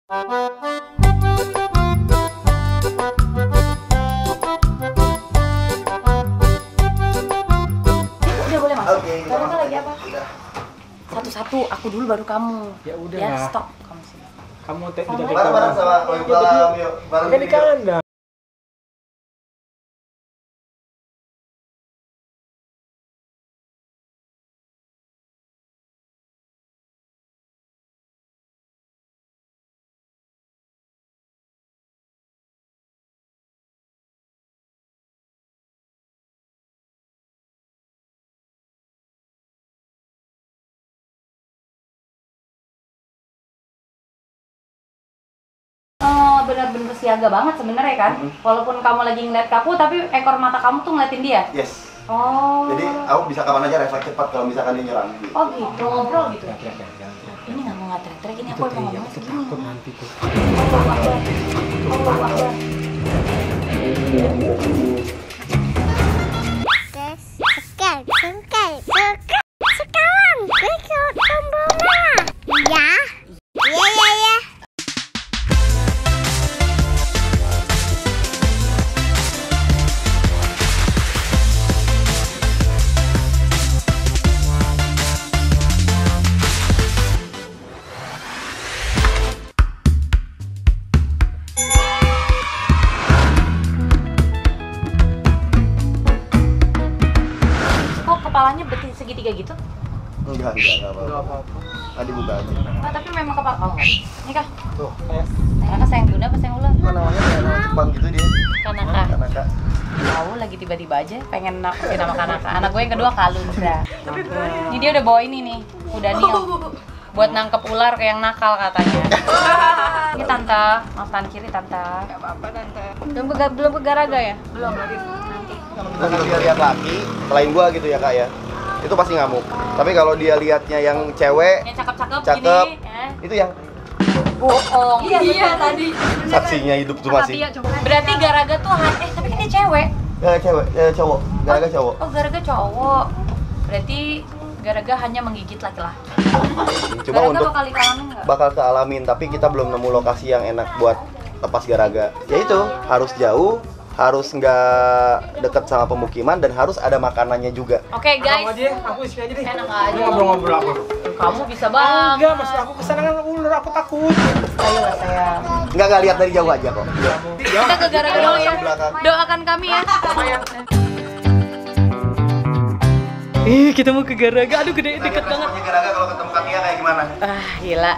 Udah boleh masuk. Oke. Kamu lagi apa? Udah. Satu-satu, aku dulu baru kamu. Ya udah. Ya stop kamu sini. Kamu udah Bareng-bareng sama Waalaikumsalam, yuk. Bareng kan di kandang. Bener-bener siaga banget sebenarnya kan. Walaupun kamu lagi ngeliat kaku, tapi ekor mata kamu tuh ngeliatin dia. Yes. Oh. Jadi aku bisa kapan aja refleks cepat kalau misalkan dia nyerang. Oh gitu, ngobrol gitu. Jangan. Ini nggak mau nge-trek-trek, ini aku emang ngomongnya segini. Takut nanti tuh. Allah Akbar. Sekarang besok tombolnya. Ya. Ya. Kok kepalanya segitiga gitu? Enggak apa-apa. Tadi buka aja. Oh, tapi memang kepala. Oh, ini kah? Tuh, Kanaka sayang bunda apa sayang ular? apa namanya kayak nama Jepang gitu dia. Kanaka. Kanaka. Tahu lagi tiba-tiba aja pengen kasih nama Kanaka. Anak gue yang kedua Kalundra. Ini dia udah bawa ini nih, udah Nil. Buat nangkep ular kayak yang nakal katanya. Ini tante, maaf tangan kiri tante. Gak apa-apa tante. Belum begaraga ya? Belum lagi. Nanti. Kalau dia lihat laki, selain gua gitu ya kak ya, itu pasti ngamuk. Tapi kalau dia lihatnya yang cewek, Yang cakep-cakep cakep, gini, ya. itu yang Bohong. Iya tadi. saksinya hidup tuh masih. Berarti Garaga tuh tapi kan dia cewek. Cewek, cowok, garaga cowok. Oh, Garaga cowok. Berarti Garaga hanya menggigit laki-laki. Cuma Garaga untuk bakal dialamin nggak? bakal kealamin, tapi kita belum nemu lokasi yang enak buat lepas garaga. Ya itu, harus jauh, harus nggak deket sama pemukiman, dan harus ada makanannya juga. Oke guys. Aku aja, aku isi aja deh. Enak aja. Ngobrol-ngobrol aku. Kamu bisa banget. Enggak, maksud aku kesana kan ular, aku takut. Ayolah sayang. Nggak lihat dari jauh aja kok. Kita ke Garaga dulu ya. Belakang. Doakan kami ya. Kita mau ke Garaga. Aduh, deket banget. Garaga kalau ketemu Katia kayak gimana? Gila.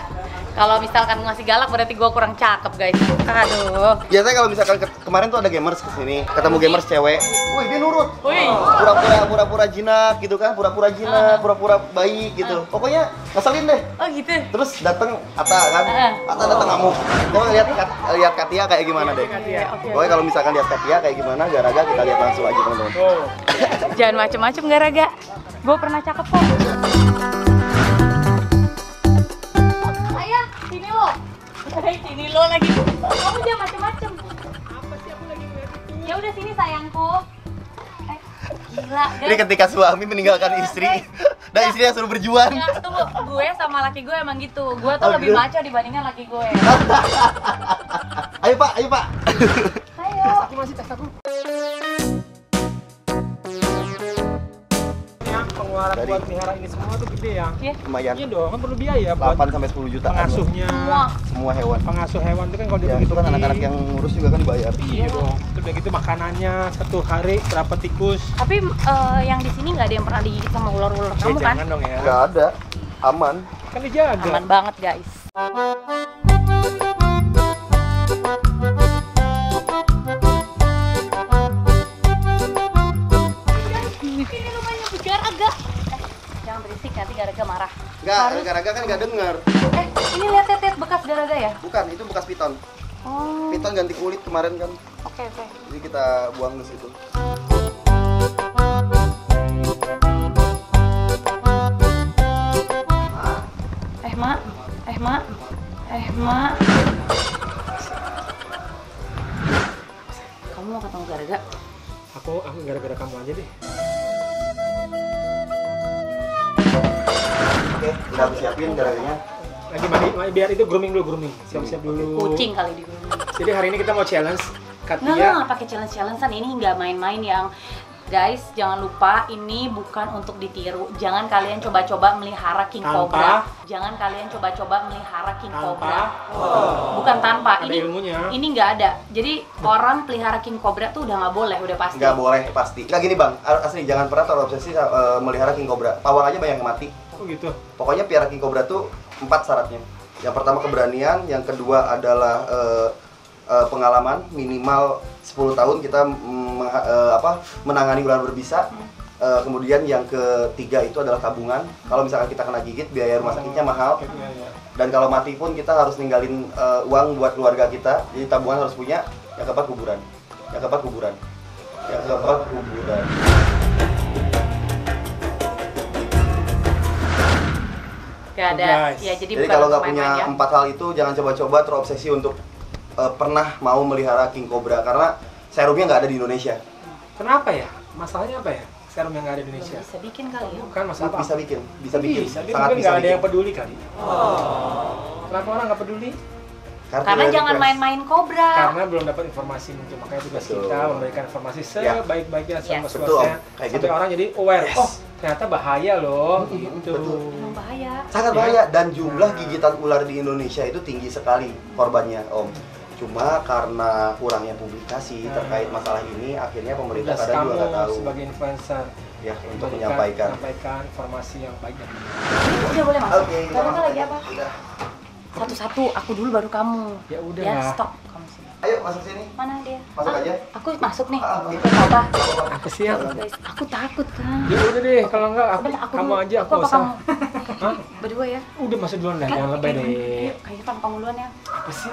Kalau misalkan ngasih galak berarti gua kurang cakep, guys. Aduh. Biasanya kalau misalkan kemarin tuh ada gamers kesini, ketemu gamers cewek, wih dia nurut, Wih. pura-pura jinak gitu kan, pura-pura jinak, pura-pura baik gitu. Pokoknya ngeselin deh. Oh gitu. Terus dateng Ata kan, Ata dateng ngamuk. Pokoknya lihat Katia kayak gimana deh. Pokoknya kalau misalkan lihat Katia kayak gimana, Garaga kita lihat langsung aja teman-teman. Oh. Jangan macem-macem Garaga. Gua pernah cakep kok. Ayah, sini lo. Sini lo lagi. Kamu jangan macem-macem. Apa sih aku lagi ngeliatin? Ya udah sini sayangku. Gila, Ini ketika suami meninggalkan istri, dan istrinya suruh berjuang. Ya, tunggu, gue sama laki gue emang gitu. Gue tuh lebih gitu? maco dibandingkan laki gue. Ayo Pak, ayo Pak. Ayo. Aku masih tes aku. Pengeluaran buat pelihara ini semua tuh gede ya. Iya. Lumayan. Iya dong, kan perlu biaya buat 8-10 jutaan. pengasuhnya. Semua hewan. Pengasuh hewan itu kan kalau Ya, dia itu kan anak-anak yang ngurus juga kan dibayar. Iya dong. Terus udah gitu makanannya satu hari berapa tikus? Tapi yang di sini nggak ada yang pernah digigit sama ular-ular kamu kan? Jangan dong ya. Nggak ada, aman. Kan dijaga. Aman banget guys. Ini rumahnya Garaga. Jangan berisik nanti Garaga marah. Nggak, Garaga kan nggak denger. Ini lihat lihat bekas Garaga ya? Bukan, itu bekas piton. Oh. Piton ganti kulit kemarin kan. Oke. Jadi kita buang ke situ. Mak. Kamu mau ketemu Garaga? Aku gara-gara kamu aja deh. Oke, udah aku siapin Garaganya. Lagi mandi, biar itu grooming dulu, siap-siap dulu. Kucing kali di grooming. Jadi hari ini kita mau challenge Katia. Nggak pakai challenge-challengean, ini nggak main-main yang guys, jangan lupa ini bukan untuk ditiru. Jangan kalian coba-coba melihara king cobra. Jangan kalian coba-coba melihara king cobra. Bukan tanpa. Ada Ini ilmunya. ini nggak ada. Jadi orang pelihara king cobra tuh udah nggak boleh, udah pasti. Nggak boleh pasti. Nggak gini bang, asli jangan pernah terobsesi melihara king cobra. Pawang aja banyak yang mati. Oh gitu. Pokoknya piara king cobra tuh 4 syaratnya. Yang pertama keberanian, yang kedua adalah pengalaman minimal 10 tahun kita menangani ular berbisa. Kemudian yang ketiga itu adalah tabungan. Kalau misalkan kita kena gigit, biaya rumah sakitnya mahal. Dan kalau mati pun kita harus ninggalin uang buat keluarga kita. Jadi tabungan harus punya. Yang keempat kuburan. Yang keempat kuburan. Yang keempat kuburan. Gak ada. Guys. Ya, jadi Jadi bukan kalau untuk nggak punya main-main ya. 4 hal itu, jangan coba-coba terobsesi untuk pernah mau melihara king cobra karena serumnya nggak ada di Indonesia. Kenapa ya? Masalahnya apa ya? Serum yang nggak ada di Indonesia. Bisa bikin kali ya. Bukan masalah apa? Bisa bikin, bisa bikin, Dia sangat mungkin bisa nggak ada bikin. yang peduli kali. Kenapa orang nggak peduli? Karena dari jangan request. main-main kobra. Karena belum dapat informasi mungkin, makanya tugas Betul. kita memberikan informasi Ya. sebaik-baiknya, Yes. seluas-luasnya Kayak sampai gitu. orang jadi aware. Yes. Oh, ternyata bahaya loh gitu. Betul. Emang bahaya. Sangat bahaya dan jumlah gigitan ular di Indonesia itu tinggi sekali korbannya, Om. Cuma karena kurangnya publikasi terkait masalah ini, akhirnya pemerintah Tugas kadang kamu juga nggak tahu sebagai influencer ya untuk memberikan- menyampaikan. informasi yang baik dan benar. Udah boleh masuk. Oke, Kamu tuh lagi apa? Udah. Satu-satu, aku dulu baru kamu. Ya udah. Ya, stop. Kamu sini. Ayo masuk sini. Mana dia? Masuk aja. Aku masuk nih. Oke. Apa? Aku siap. Guys, aku takut kan. Ya udah deh, kalau enggak Udah, aku kamu dulu. aja, aku apa usah. kamu? Hah? Berdua ya. Udah masuk duluan dah, jangan lebay deh. Yuk, kayaknya kamu duluan ya. Apa sih?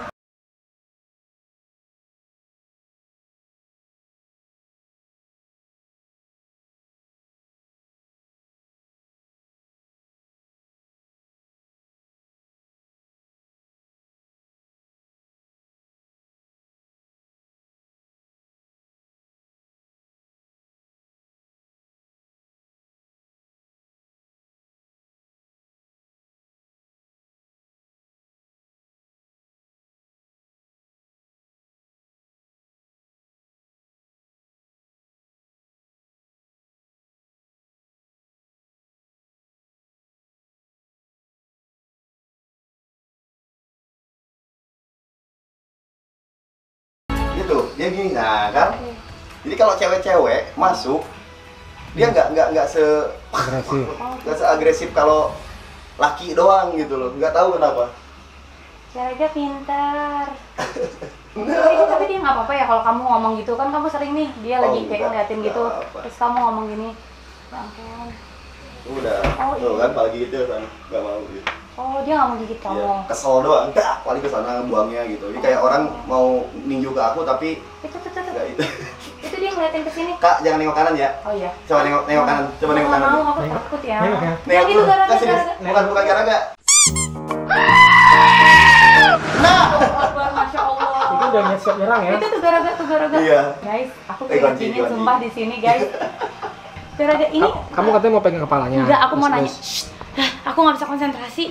Gitu, dia gini, nah kan. Jadi kalau cewek-cewek masuk, dia nggak Agresif. seagresif kalau laki doang gitu loh, nggak tahu kenapa. Jaga pintar. Tapi dia nggak apa-apa ya kalau kamu ngomong gitu kan, kamu sering nih dia lagi kayak enggak, ngeliatin gitu, nggak apa-apa. terus kamu ngomong gini, ya ampun. Udah, Oh, tuh iya. kan apalagi gitu kan, nggak mau gitu. Oh dia nggak mau gigit kamu. Iya, kesel doang, dah, paling kesana buangnya gitu. Jadi kayak orang mau ninju ke aku tapi Itu nggak itu. itu dia ngeliatin ke sini. Kak, jangan nengok kanan ya. Oh iya. Coba nengok kanan, coba nengok Nggak kanan. mau, aku takut ya. Nengok ya. Nengok gitu Nggak, gara-gara. serius. Bukan gara-gara. Nah, Masya Allah. Itu udah siap nyerang ya? Itu tuh gara-gara. Iya. Guys, aku Kunci, kayak dingin kunci. sumpah di sini guys. Gara-gara ini. Kamu katanya mau pegang kepalanya. Enggak, aku mau Terus- nanya. Shh, aku nggak bisa konsentrasi.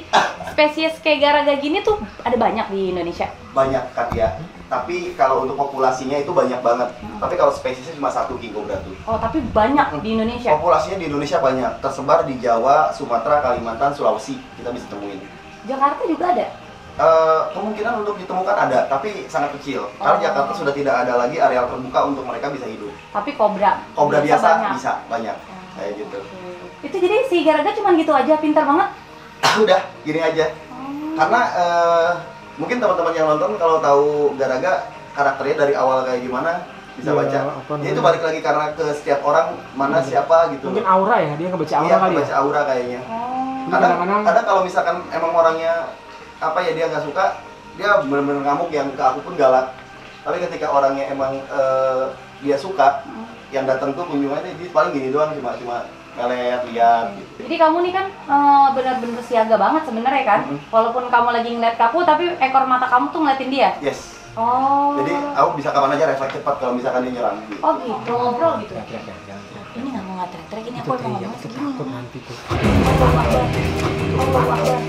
Spesies kayak garaga gini tuh ada banyak di Indonesia. banyak kan ya. Tapi kalau untuk populasinya itu banyak banget. Tapi kalau spesiesnya cuma satu king cobra tuh. Oh, tapi banyak di Indonesia. Populasinya di Indonesia banyak, tersebar di Jawa, Sumatera, Kalimantan, Sulawesi. Kita bisa temuin. Jakarta juga ada. Kemungkinan untuk ditemukan ada, tapi sangat kecil. Karena Oh. Jakarta sudah tidak ada lagi areal terbuka untuk mereka bisa hidup. Tapi kobra. Kobra biasa banyak. bisa banyak, kayak gitu. Itu jadi si garaga cuman gitu aja, pintar banget. Udah, gini aja. Karena mungkin teman-teman yang nonton kalau tahu Garaga karakternya dari awal kayak gimana bisa Iya, baca. apa Ya itu namanya? balik lagi karena ke setiap orang mana siapa gitu. Mungkin aura ya, dia ngebaca aura Iya, kali baca ya. aura kayaknya. Oh. Kadang-kadang- Kadang kalau misalkan emang orangnya apa ya dia nggak suka, dia bener-bener ngamuk yang ke aku pun galak. Tapi ketika orangnya emang dia suka, yang datang tuh kunjungannya dia paling gini doang cuma ngeliat lihat gitu. Jadi kamu nih kan benar-benar siaga banget sebenarnya kan. Walaupun kamu lagi ngeliat kaku, tapi ekor mata kamu tuh ngeliatin dia. Yes. Oh. Jadi aku bisa kapan aja refleks cepat kalau misalkan dia nyerang. Gitu. Oh gitu, ngobrol gitu. Jangan. Ini nggak mau ngetrek-trek, ini aku Itu emang teriak, ngomongnya itu segini. takut nanti tuh. Allah Akbar. Allah Akbar.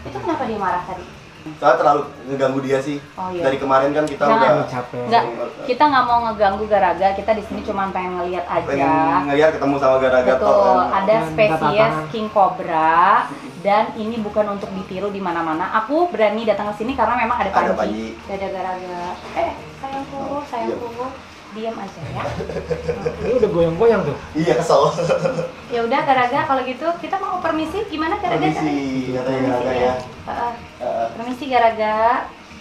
Itu kenapa dia marah tadi? Soalnya terlalu ngeganggu dia sih. Oh, iya. Dari kemarin kan kita Jangan. udah Capek. Enggak, kita nggak mau ngeganggu Garaga, kita di sini cuma pengen ngeliat aja. pengen ngeliat ketemu sama Garaga Betul, toh, kan. ada Dan spesies tatanan. king cobra dan ini bukan untuk ditiru di mana-mana. Aku berani datang ke sini karena memang ada Ada Panji. Panji. Ada Garaga. Sayangku, diam aja ya. Ini udah goyang-goyang tuh. Iya, kesel. Ya udah Garaga, kalau gitu kita mau permisi. Gimana Garaga? Permisi, katanya Permisi Garaga ya. ya. Permisi Garaga.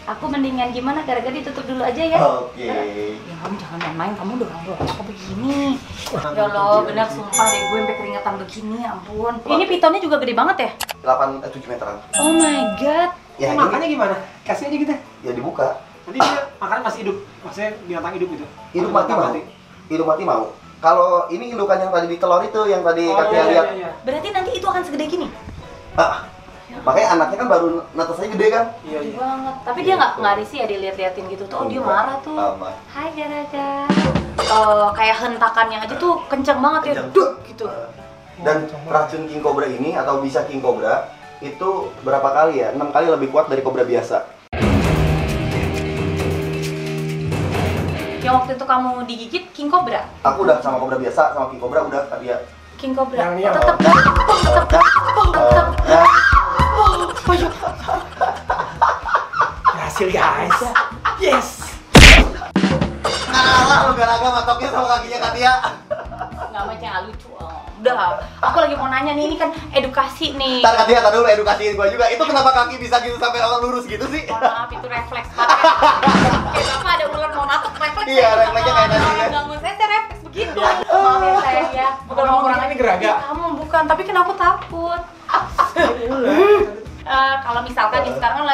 Aku mendingan gimana Garaga ditutup dulu aja ya. Oke. Ya kamu jangan main, kamu dorong aku begini. Ya Allah, benar sumpah deh gue sampai keringetan begini, ampun. Ini pitonnya juga gede banget ya? 7 meteran. Oh my god. Ya, ini Makannya gimana? Kasih aja kita. ya dibuka. Nanti dia makan masih hidup. Maksudnya binatang hidup gitu. Hidup mati mau. Hidup mati mau. Kalau ini indukan yang tadi di telur itu yang tadi Oh, kakek iya, lihat. iya. Berarti nanti itu akan segede gini? Ah, makanya anaknya kan baru netes aja gede kan? Iya, Gede iya. banget. Tapi dia nggak risih ya dilihat-lihatin gitu tuh. Oh dia marah tuh. Sama. Hai Garaga. Kayak hentakannya aja tuh kenceng banget ya. Kenceng. Duk gitu. Dan racun king cobra ini atau bisa king cobra itu berapa kali ya? 6 kali lebih kuat dari kobra biasa. Yang waktu itu kamu digigit king cobra. Aku udah sama kobra biasa, sama king cobra udah tadi ya. King cobra. Yang ini Tetep. Berhasil guys. Yes. Kalah lu Garaga matoknya sama kakinya Katia. Nggak macam lucu. Udah, aku lagi mau nanya nih, ini kan edukasi nih. Ntar Katia, tar dulu edukasiin gua juga. Itu kenapa kaki bisa gitu sampai orang lurus gitu sih? Mohon maaf, itu refleks banget. Kayak bapak ada ular mau natuk refleks. Iya, refleksnya kayak tadi ya. Ganggu saya refleks begitu. Maaf ya sayang ya. Bukan mau orang ini Garaga. Ya, kamu bukan, tapi kan aku takut. Kalau misalkan nih sekarang kan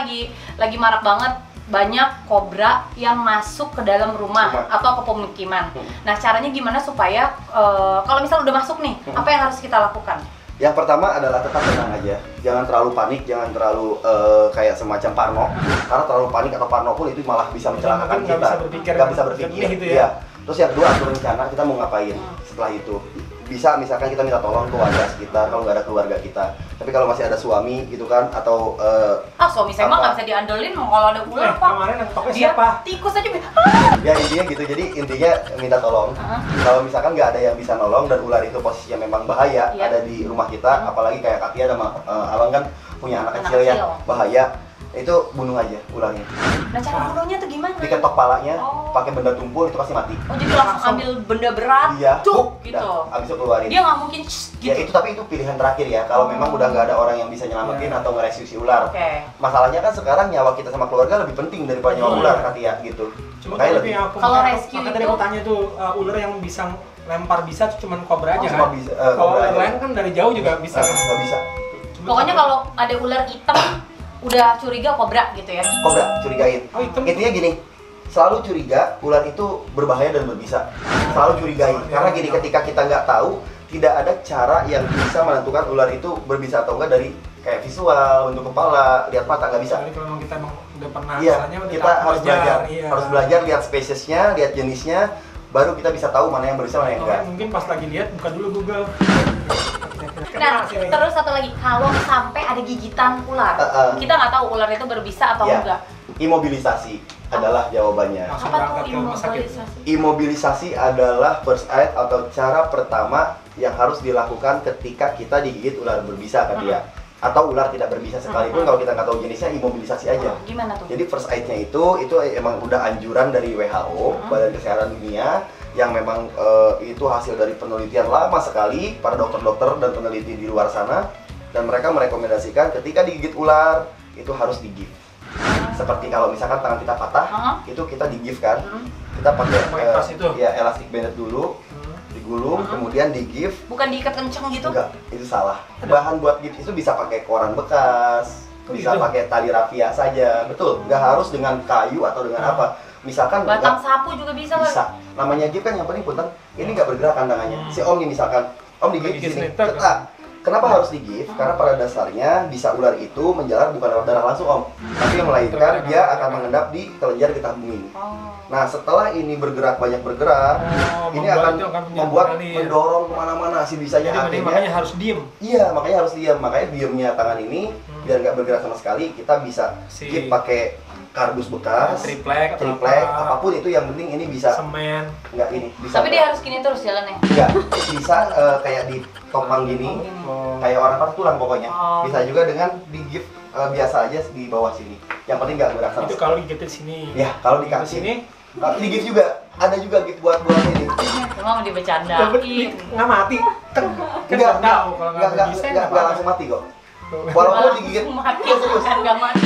lagi marak banget banyak kobra yang masuk ke dalam rumah atau ke pemukiman. Nah, caranya gimana supaya kalau misal udah masuk nih, apa yang harus kita lakukan? Yang pertama adalah tetap tenang aja. Jangan terlalu panik, jangan terlalu kayak semacam parno. Karena terlalu panik atau parno pun itu malah bisa mencelakakan Nggak kita. bisa berpikir, Nggak bisa berpikir. jernih gitu ya. Iya. Terus yang kedua, atur rencana kita mau ngapain setelah itu. Bisa misalkan kita minta tolong ke warga sekitar kalau nggak ada keluarga kita. Tapi kalau masih ada suami gitu kan, atau Suami saya mah nggak bisa diandelin kalau ada ular apa. Kemarin yang toknya Dia siapa? tikus aja. ya intinya gitu. Jadi intinya minta tolong. Kalau misalkan nggak ada yang bisa nolong dan ular itu posisinya memang bahaya, Iya. ada di rumah kita, apalagi kayak Katia sama Abang kan punya anak Anak kecil ya, kecil. bahaya. Itu bunuh aja ularnya. Nah, cara bunuhnya tuh gimana? Diketok palanya, Oh. pakai benda tumpul itu pasti mati. Oh, jadi langsung ambil benda berat, Iya, cuk, gitu. udah, abis itu keluarin. Dia nggak mungkin shh, Ya gitu. itu tapi itu pilihan terakhir ya. Kalau memang udah nggak ada orang yang bisa nyelamatin atau ngerescue si ular. Oke. Masalahnya kan sekarang nyawa kita sama keluarga lebih penting daripada nyawa Iya. ular Katia gitu. Cuma Makanya tapi lebih. yang aku Kalau makanya- rescue makanya tadi itu- aku tanya tuh ular yang bisa lempar bisa tuh cuman kobra aja Cuma kan? bisa, Kalau kobra ular aja. lain kan dari jauh juga bisa kan? Nggak bisa. Cuma Pokoknya satu- kalau ada ular hitam udah curiga kobra gitu ya. Kobra curigain. Oh, hitam. Intinya gini, selalu curiga ular itu berbahaya dan berbisa. Selalu curigain. Karena gini, ketika kita nggak tahu, tidak ada cara yang bisa menentukan ular itu berbisa atau enggak dari kayak visual, bentuk kepala, lihat mata, nggak bisa. Kecuali kalau memang kita emang udah pernah Iya, misalnya udah kita harus belajar, iya. harus belajar lihat spesiesnya, lihat jenisnya, baru kita bisa tahu mana yang berbisa, mana yang Oke, enggak. mungkin pas lagi lihat buka dulu Google. Nah, terus satu lagi, kalau sampai ada gigitan ular, kita nggak tahu ular itu berbisa atau Iya. enggak. Imobilisasi adalah jawabannya. Langsung Apa tuh berangkat ke rumah sakit. imobilisasi? Imobilisasi adalah first aid atau cara pertama yang harus dilakukan ketika kita digigit ular berbisa kan dia. Atau ular tidak berbisa sekalipun kalau kita nggak tahu jenisnya, imobilisasi aja. Gimana tuh? Jadi first aid-nya itu emang udah anjuran dari WHO, Badan Kesehatan Dunia, yang memang itu hasil dari penelitian lama sekali para dokter-dokter dan peneliti di luar sana, dan mereka merekomendasikan ketika digigit ular itu harus di-give. Seperti kalau misalkan tangan kita patah, itu kita di-give kan. Kita pakai Pas itu? ya elastic bandage dulu, digulung, kemudian di-give. Bukan diikat kenceng gitu? Enggak, itu salah. Bahan buat gift itu bisa pakai koran bekas, bisa gitu? pakai tali rafia saja, betul. Nggak harus dengan kayu atau dengan apa. Misalkan Batang sapu juga bisa, Wan. bisa. Namanya gift kan yang penting punten, ini nggak bergerak kan tangannya. Si Om nih misalkan, Om digigit di Digigit sini, senter, cetak. Kenapa harus di-gift? Karena pada dasarnya bisa ular itu menjalar bukan lewat darah langsung om, tapi melainkan dia akan mengendap di kelenjar getah bening. Nah setelah ini banyak bergerak, ini akan membuat mendorong kemana-mana si bisanya. Jadi makanya harus diem. Iya, makanya harus diam. Makanya diamnya tangan ini biar nggak bergerak sama sekali. Kita bisa gift pakai kardus bekas, triplek, apapun itu, yang penting ini bisa semen. Enggak ini bisa. Tapi dia harus gini terus jalannya. Enggak, bisa kayak ditopang gini. Kayak orang patah tulang pokoknya. Bisa juga dengan di gift biasa aja di bawah sini. Yang penting nggak berasa. Itu kalau digigitin sini. Ya, kalau di kaki sini. Di gift juga ada juga gift buat ini. Cuma mau dibecandain. Nggak mati. Nggak langsung mati kok. Walaupun digigit mati, nggak mati.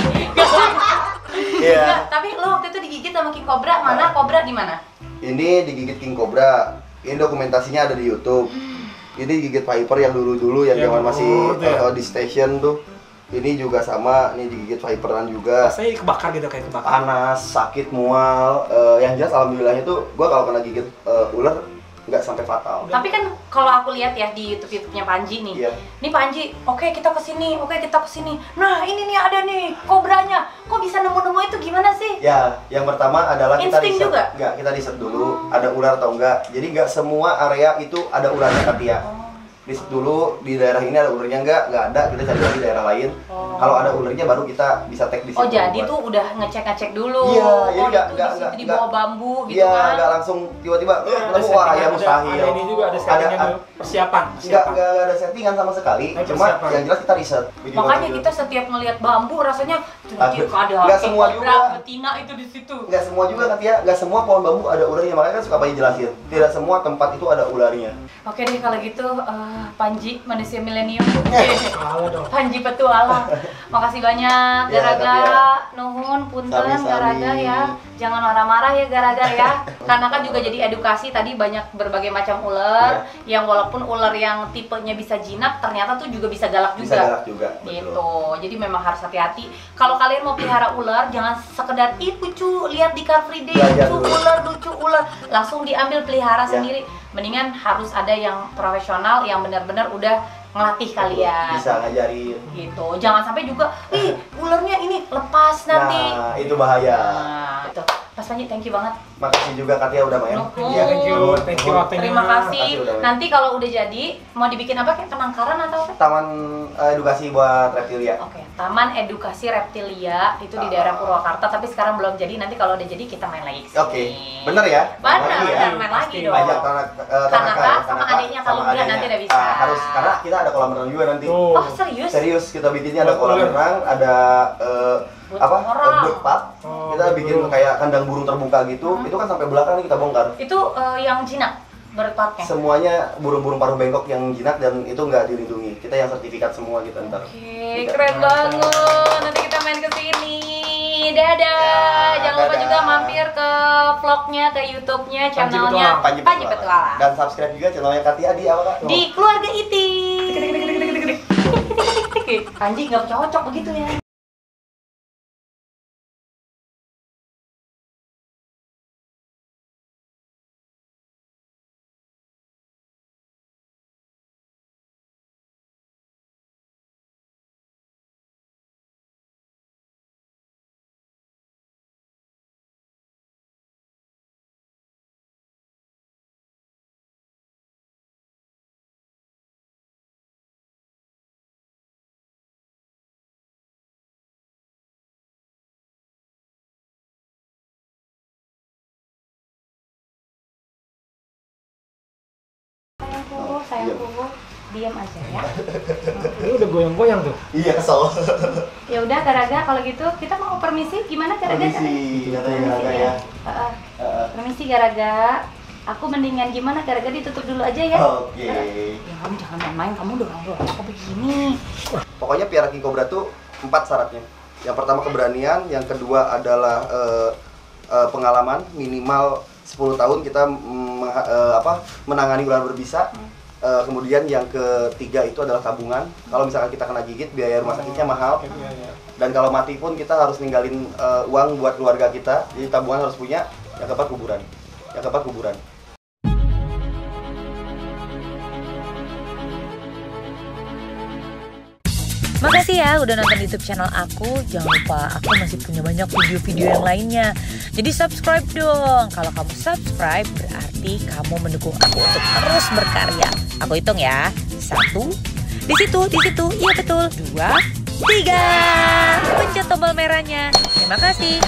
Iya. Tapi lo waktu itu digigit sama king cobra, mana kobra di mana? Ini digigit king cobra. Ini dokumentasinya ada di YouTube. Ini digigit viper yang dulu-dulu yang zaman masih di station tuh. Ini juga sama, ini digigit viperan juga. Rasanya kebakar gitu, kayak kebakar. Panas, sakit, mual. Yang jelas alhamdulillahnya tuh gua kalau kena gigit ular nggak sampai fatal. Tapi kan kalau aku lihat ya di YouTube-nya Panji nih. Iya. Nih Panji, oke kita kesini. Nah ini nih ada nih kobranya. Kok bisa nemu-nemu itu gimana sih? Ya, yang pertama adalah kita Insting riset. juga? Nggak, kita riset dulu ada ular atau enggak. Jadi nggak semua area itu ada ularnya Katia. Riset dulu di daerah ini ada ularnya nggak ada, kita cari lagi di daerah lain. Kalau ada ularnya baru kita bisa tag di situ. Oh jadi tuh udah ngecek dulu. Iya, jadi nggak di bawah bambu gitu iya, kan? nggak langsung tiba-tiba ketemu, wah ya mustahil. Ada ini juga, ada settingan dulu, persiapan. Nggak ada settingan sama sekali. Cuma yang jelas kita riset. Makanya kita setiap ngelihat bambu rasanya ada nggak semua juga betina itu di situ. Nggak semua juga Katia, nggak semua pohon bambu ada ularnya. Makanya kan suka Panji jelasin, tidak semua tempat itu ada ularnya. Oke deh kalau gitu Panji manusia milenium. Salah dong. Panji petualang. Makasih banyak gara-gara nuhun punten Sami-sami. gara-gara ya. Jangan marah-marah ya gara-gara ya. Karena kan juga jadi edukasi tadi banyak berbagai macam ular yang walaupun ular yang tipenya bisa jinak ternyata tuh juga bisa galak juga. Bisa galak juga. Gitu. Jadi memang harus hati-hati. Kalau kalian mau pelihara ular jangan sekedar lucu lihat di Car Free Day lucu ular langsung diambil pelihara sendiri. Mendingan harus ada yang profesional yang benar-benar udah ngelatih kalian. Bisa ngajarin. Gitu. Jangan sampai juga, ularnya ini lepas nanti. Nah, itu bahaya. Nah, itu. Mas Panji, thank you banget. Makasih juga Katia udah main. Iya, thank you waktunya. Terima kasih. udah main. Nanti kalau udah jadi, mau dibikin apa? Kayak penangkaran atau apa? Taman edukasi buat reptilia. Oke, Taman Edukasi Reptilia itu di daerah Purwakarta, tapi sekarang belum jadi. Nanti kalau udah jadi kita main lagi kesini. Oke, bener ya? Bener, main lagi dong. Ajak Tanaka sama adiknya kalau dia nanti udah bisa. Harus, karena kita ada kolam renang juga nanti. Oh, serius? Serius, kita bikinnya ada kolam renang, ada bird park. Kita bikin kayak kandang burung terbuka gitu. Itu kan sampai belakang nih kita bongkar. Itu yang jinak berparknya? Semuanya burung-burung paruh bengkok yang jinak dan itu nggak dilindungi. Kita yang sertifikat semua gitu ntar. Oke, keren banget. Nanti kita main ke sini. Dadah. Jangan lupa juga mampir ke vlognya, ke YouTube-nya, channelnya Panji Petualang. Dan subscribe juga channelnya Katia di apa Kak? Di Keluarga Iti. Panji nggak cocok begitu ya. Sayangku, diam aja ya. Ini udah goyang-goyang tuh. Iya, kesel. Ya udah, Garaga, kalau gitu kita mau permisi. Gimana Garaga? Permisi, katanya Garaga ya. Permisi Garaga. Aku mendingan gimana Garaga ditutup dulu aja ya. Oke. Ya kamu jangan main-main, kamu dorong-dorong aku begini. Pokoknya piara king cobra tuh 4 syaratnya. Yang pertama keberanian, yang kedua adalah pengalaman minimal 10 tahun kita menangani ular berbisa. Kemudian yang ketiga itu adalah tabungan. Kalau misalkan kita kena gigit, biaya rumah sakitnya mahal. Dan kalau mati pun kita harus ninggalin uang buat keluarga kita. Jadi tabungan harus punya. Yang keempat kuburan. Makasih ya udah nonton YouTube channel aku. Jangan lupa aku masih punya banyak video-video yang lainnya. Jadi subscribe dong. Kalau kamu subscribe berarti kamu mendukung aku untuk terus berkarya. Aku hitung ya. 1, di situ, iya betul. 2, 3. Pencet tombol merahnya. Terima kasih.